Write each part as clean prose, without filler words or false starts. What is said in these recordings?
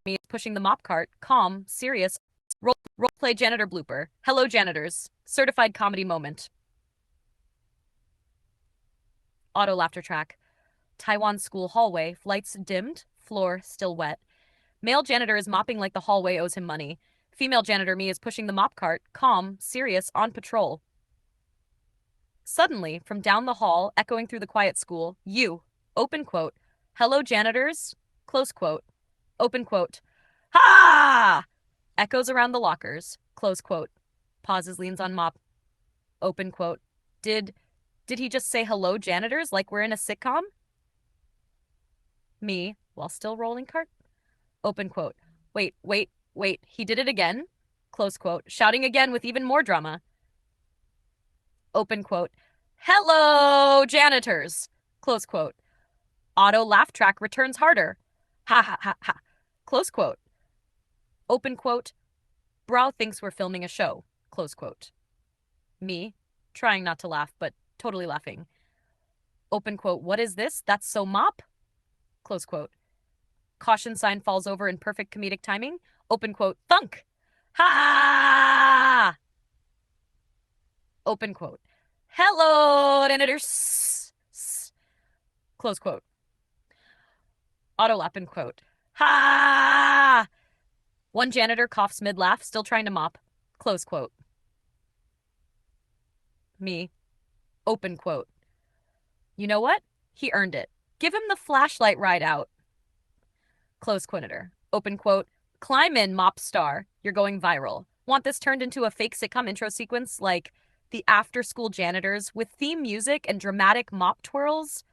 Me is pushing the mop cart, calm, serious. Role play janitor blooper. Hello, janitors. Certified comedy moment. Auto laughter track. Taiwan school hallway. Lights dimmed. Floor still wet. Male janitor is mopping like the hallway owes him money. Female janitor me is pushing the mop cart, calm, serious, on patrol. Suddenly, from down the hall, echoing through the quiet school, you, open quote, hello janitors, close quote, open quote, ha! Echoes around the lockers, close quote. Pauses, leans on mop, open quote. Did did he just say hello janitors like we're in a sitcom? Me, while still rolling cart, open quote. Wait, he did it again? Close quote. Shouting again with even more drama. Open quote. Hello, janitors. Close quote. Auto laugh track returns harder. Ha ha ha ha. Close quote. Open quote. Brow thinks we're filming a show. Close quote. Me, trying not to laugh, but totally laughing. Open quote. What is this? That's so mop? Close quote. Caution sign falls over in perfect comedic timing. Open quote. Thunk. Ha! Open quote. Hello, janitors. Close quote. Auto lap and quote. Ha! One janitor coughs mid laugh, still trying to mop. Close quote. Me. Open quote. You know what? He earned it. Give him the flashlight ride out. Close quotator. Open quote. Climb in, mop star. You're going viral. Want this turned into a fake sitcom intro sequence like the after school janitors with theme music and dramatic mop twirls?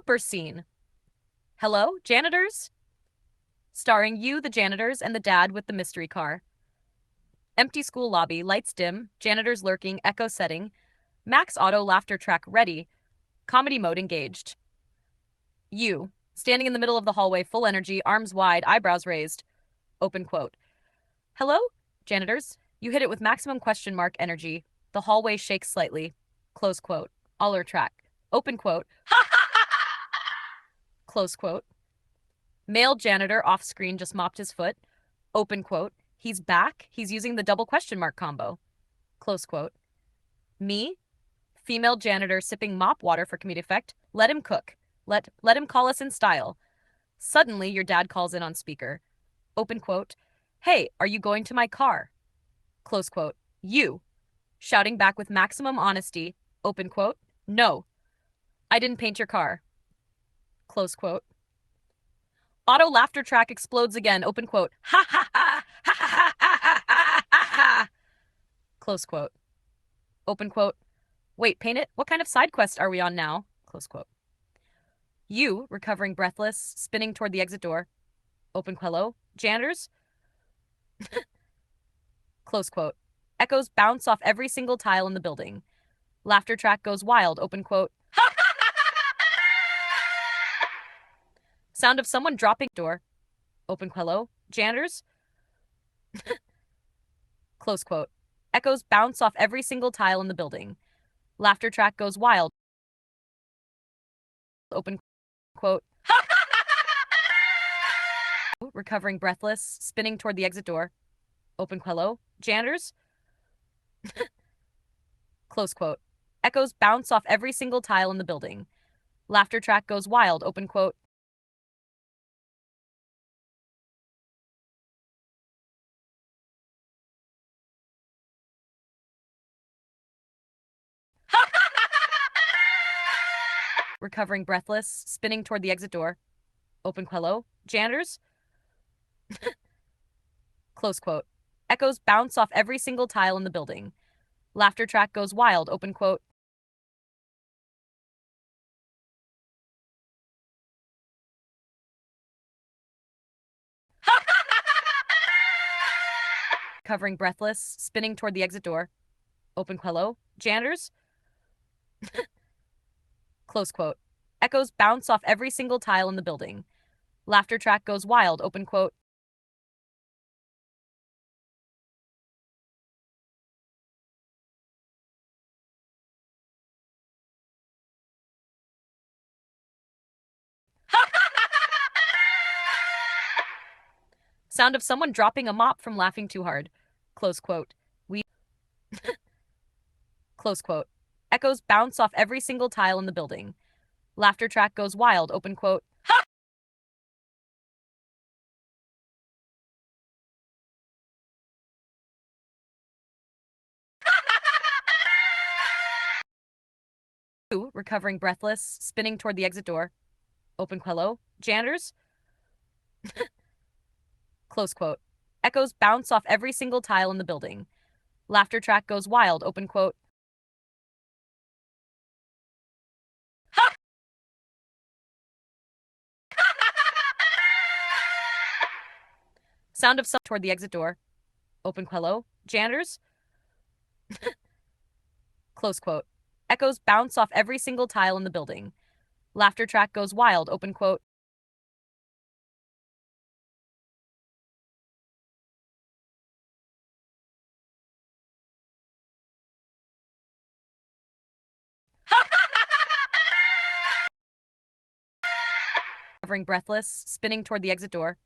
Blooper scene. Hello, janitors? Starring you, the janitors, and the dad with the mystery car. Empty school lobby, lights dim, janitors lurking, echo setting. Max auto laughter track ready. Comedy mode engaged. You, standing in the middle of the hallway, full energy, arms wide, eyebrows raised. Open quote. Hello, janitors. You hit it with maximum question mark energy. The hallway shakes slightly. Close quote. Aller track. Open quote. Close quote. Male janitor off screen just mopped his foot. Open quote. He's back. He's using the double question mark combo. Close quote. Me, female janitor sipping mop water for comedic effect. Let him cook. Let him call us in style. Suddenly, your dad calls in on speaker. Open quote. Hey, are you going to my car? Close quote. You, shouting back with maximum honesty. Open quote. No, I didn't paint your car. Close quote. Auto laughter track explodes again. Open quote. Ha ha ha ha ha ha ha ha ha. Close quote. Open quote. Wait, paint it? What kind of side quest are we on now? Close quote. You, recovering breathless, spinning toward the exit door. Open quote. Hello, janitors? Close quote. Echoes bounce off every single tile in the building. Laughter track goes wild. Open quote. Sound of someone dropping door. Open quote. Hello, janitors? Close quote. Echoes bounce off every single tile in the building. Laughter track goes wild. Open quote. Recovering breathless, spinning toward the exit door. Open quote. Hello, janitors? Close quote. Echoes bounce off every single tile in the building. Laughter track goes wild. Open quote. Recovering breathless, spinning toward the exit door. Open quote. Hello, janitors? Close quote. Echoes bounce off every single tile in the building. Laughter track goes wild. Open quote. Covering breathless, spinning toward the exit door. Open quote. Hello, janitors? Close quote. Echoes bounce off every single tile in the building. Laughter track goes wild. Open quote. Sound of someone dropping a mop from laughing too hard. Close quote. We. Close quote. Echoes bounce off every single tile in the building. Laughter track goes wild. Open quote. You, recovering breathless, spinning toward the exit door. Open quote. Hello, janitors? Close quote. Echoes bounce off every single tile in the building. Laughter track goes wild. Open quote. Sound of some toward the exit door. Open quote. Hello, janitors? Close quote. Echoes bounce off every single tile in the building. Laughter track goes wild. Open quote. Covering breathless, spinning toward the exit door.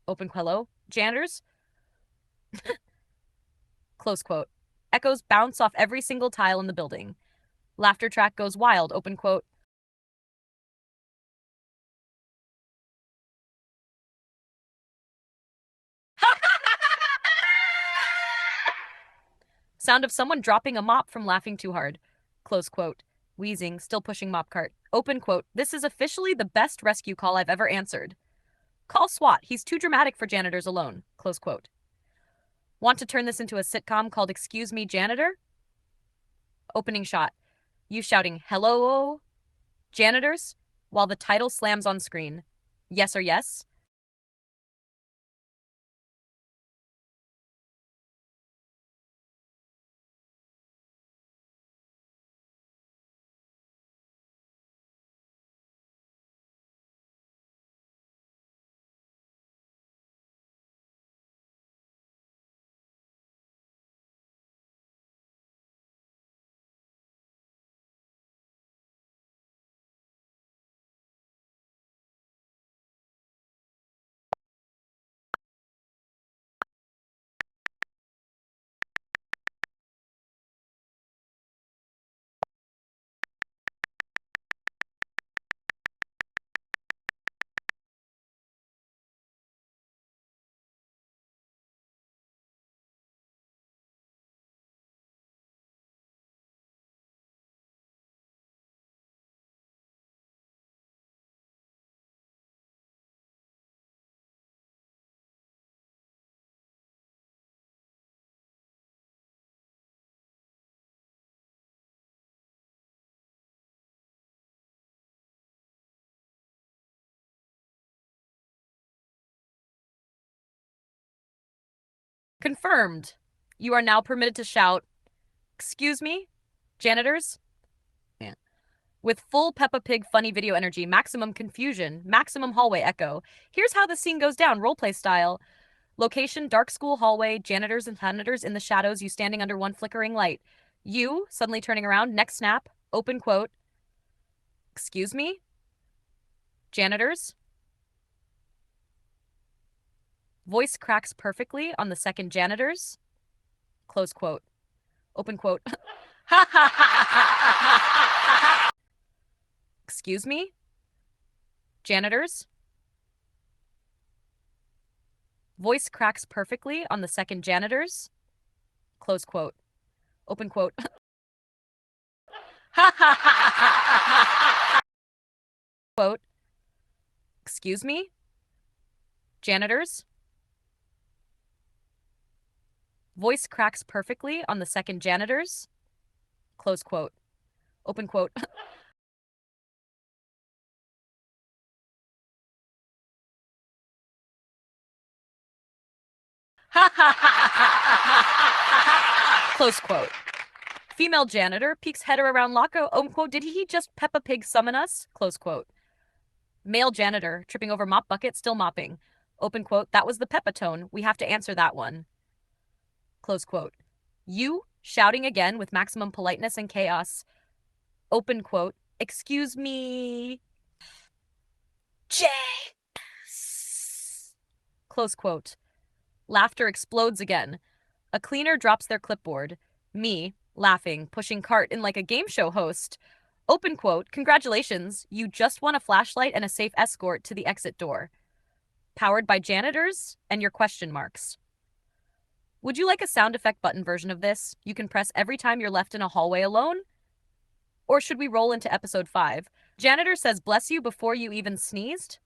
Open quote. Hello, janitors? Close quote. Echoes bounce off every single tile in the building. Laughter track goes wild. Open quote. Sound of someone dropping a mop from laughing too hard. Close quote. Wheezing, still pushing mop cart. Open quote. This is officially the best rescue call I've ever answered. Call SWAT. He's too dramatic for janitors alone. Close quote. Want to turn this into a sitcom called Excuse Me, Janitor? Opening shot. You shouting, hello, janitors? while the title slams on screen. Yes or yes? Confirmed. You are now permitted to shout, "Excuse me, janitors?" Yeah. With full Peppa Pig funny video energy, maximum confusion, maximum hallway echo. Here's how the scene goes down, roleplay style. Location, dark school hallway, janitors and janitors in the shadows, you standing under one flickering light. You, suddenly turning around, next snap, open quote, "Excuse me, janitors?" Voice cracks perfectly on the second janitors, close quote, open quote. Excuse me, janitors? Voice cracks perfectly on the second janitors, close quote, open quote. Quote, "Excuse me, janitors?" Voice cracks perfectly on the second janitors, close quote, open quote. Close quote. Female janitor peeks head around locker. Open quote. Did he just Peppa Pig summon us? Close quote. Male janitor tripping over mop bucket, still mopping. Open quote. That was the Peppa tone. We have to answer that one. Close quote. You shouting again with maximum politeness and chaos. Open quote. Excuse me. Jess. Close quote. Laughter explodes again. A cleaner drops their clipboard. Me, laughing, pushing cart in like a game show host. Open quote, congratulations, you just won a flashlight and a safe escort to the exit door. Powered by janitors and your question marks. Would you like a sound effect button version of this? You can press every time you're left in a hallway alone? Or should we roll into episode 5? Janitor says bless you before you even sneezed?